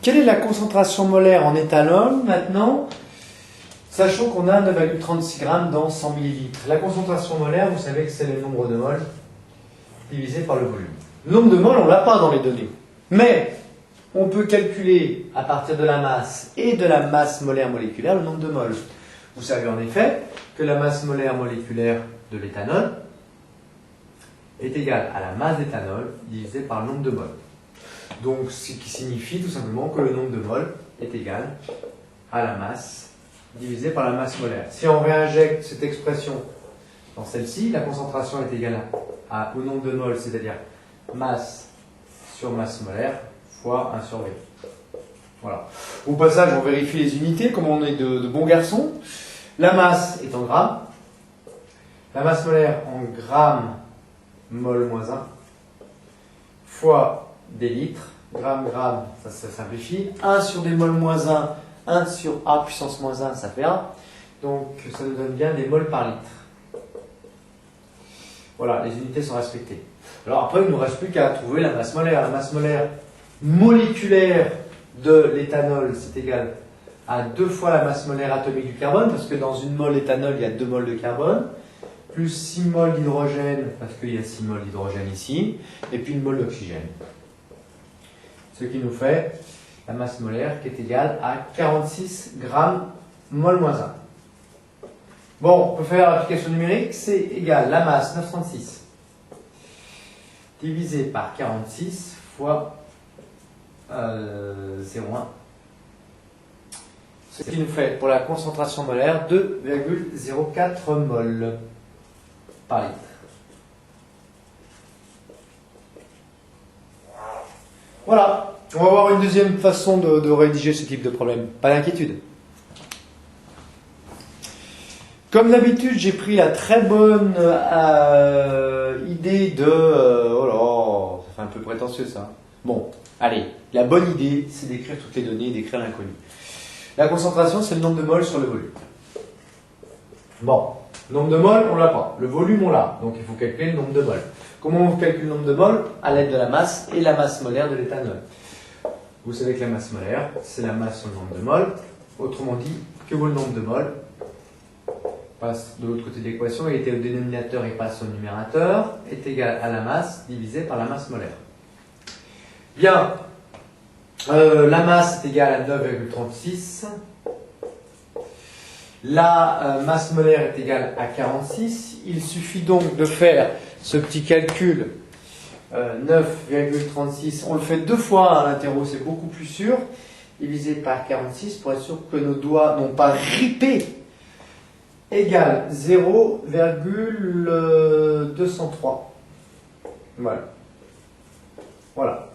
Quelle est la concentration molaire en éthanol maintenant, sachant qu'on a 9,36 grammes dans 100 millilitres? La concentration molaire, vous savez que c'est le nombre de moles divisé par le volume. Le nombre de moles, on ne l'a pas dans les données. Mais on peut calculer à partir de la masse et de la masse molaire moléculaire le nombre de moles. Vous savez en effet que la masse molaire moléculaire de l'éthanol est égale à la masse d'éthanol divisée par le nombre de moles. Donc, ce qui signifie tout simplement que le nombre de moles est égal à la masse divisée par la masse molaire. Si on réinjecte cette expression dans celle-ci, la concentration est égale au nombre de moles, c'est-à-dire masse sur masse molaire fois 1 sur V. Voilà. Au passage, on vérifie les unités, comme on est de bons garçons. La masse est en grammes. La masse molaire en grammes mol moins 1 fois des litres. Gramme, ça simplifie. 1 sur des mols moins 1, 1 sur A puissance moins 1, ça fait 1. Donc, ça nous donne bien des mols par litre. Voilà, les unités sont respectées. Alors après, il ne nous reste plus qu'à trouver la masse molaire. La masse molaire moléculaire de l'éthanol, c'est égal à 2 fois la masse molaire atomique du carbone, parce que dans une mole d'éthanol, il y a 2 moles de carbone, plus 6 moles d'hydrogène, parce qu'il y a 6 moles d'hydrogène ici, et puis 1 mole d'oxygène. Ce qui nous fait la masse molaire qui est égale à 46 grammes mol moins 1. Bon, on peut faire l'application numérique, c'est égal la masse 936 divisé par 46 fois 0,1. Ce qui nous fait pour la concentration molaire 2,04 mol par litre. Voilà, on va voir une deuxième façon de rédiger ce type de problème. Pas d'inquiétude. Comme d'habitude, j'ai pris la très bonne idée de... oh là, ça fait un peu prétentieux ça. Bon, allez, la bonne idée, c'est d'écrire toutes les données et d'écrire l'inconnu. La concentration, c'est le nombre de moles sur le volume. Bon, le nombre de moles, on l'a pas. Le volume, on l'a. Donc il faut calculer le nombre de moles. Comment on calcule le nombre de moles? À l'aide de la masse et la masse molaire de l'éthanol. Vous savez que la masse molaire, c'est la masse sur le nombre de moles. Autrement dit, que vaut le nombre de moles? Passe de l'autre côté de l'équation, il était au dénominateur et passe au numérateur, est égal à la masse divisée par la masse molaire. Bien, la masse est égale à 9,36. La masse molaire est égale à 46. Il suffit donc de faire ce petit calcul 9,36. On le fait 2 fois à l'interro, c'est beaucoup plus sûr. Divisé par 46 pour être sûr que nos doigts n'ont pas ripé. Égale 0,203. Voilà. Voilà.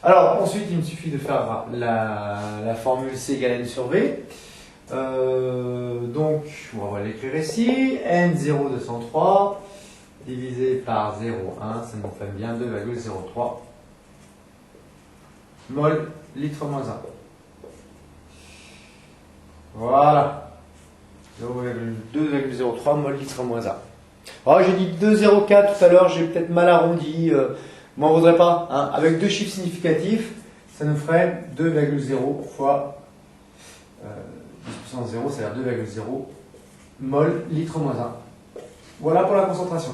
Alors, ensuite, il me suffit de faire la formule C égale N sur V. Donc, on va l'écrire ici. N0,203 divisé par 0,1, ça nous fait bien 2,03 mol litre moins 1. Voilà. 2,03 mol litre moins 1. Alors, j'ai dit 2,04 tout à l'heure, j'ai peut-être mal arrondi. M'en voudrais pas. Hein. Avec 2 chiffres significatifs, ça nous ferait 2,0 fois 10 puissance 0, c'est-à-dire 2,0 mol litre moins 1. Voilà pour la concentration.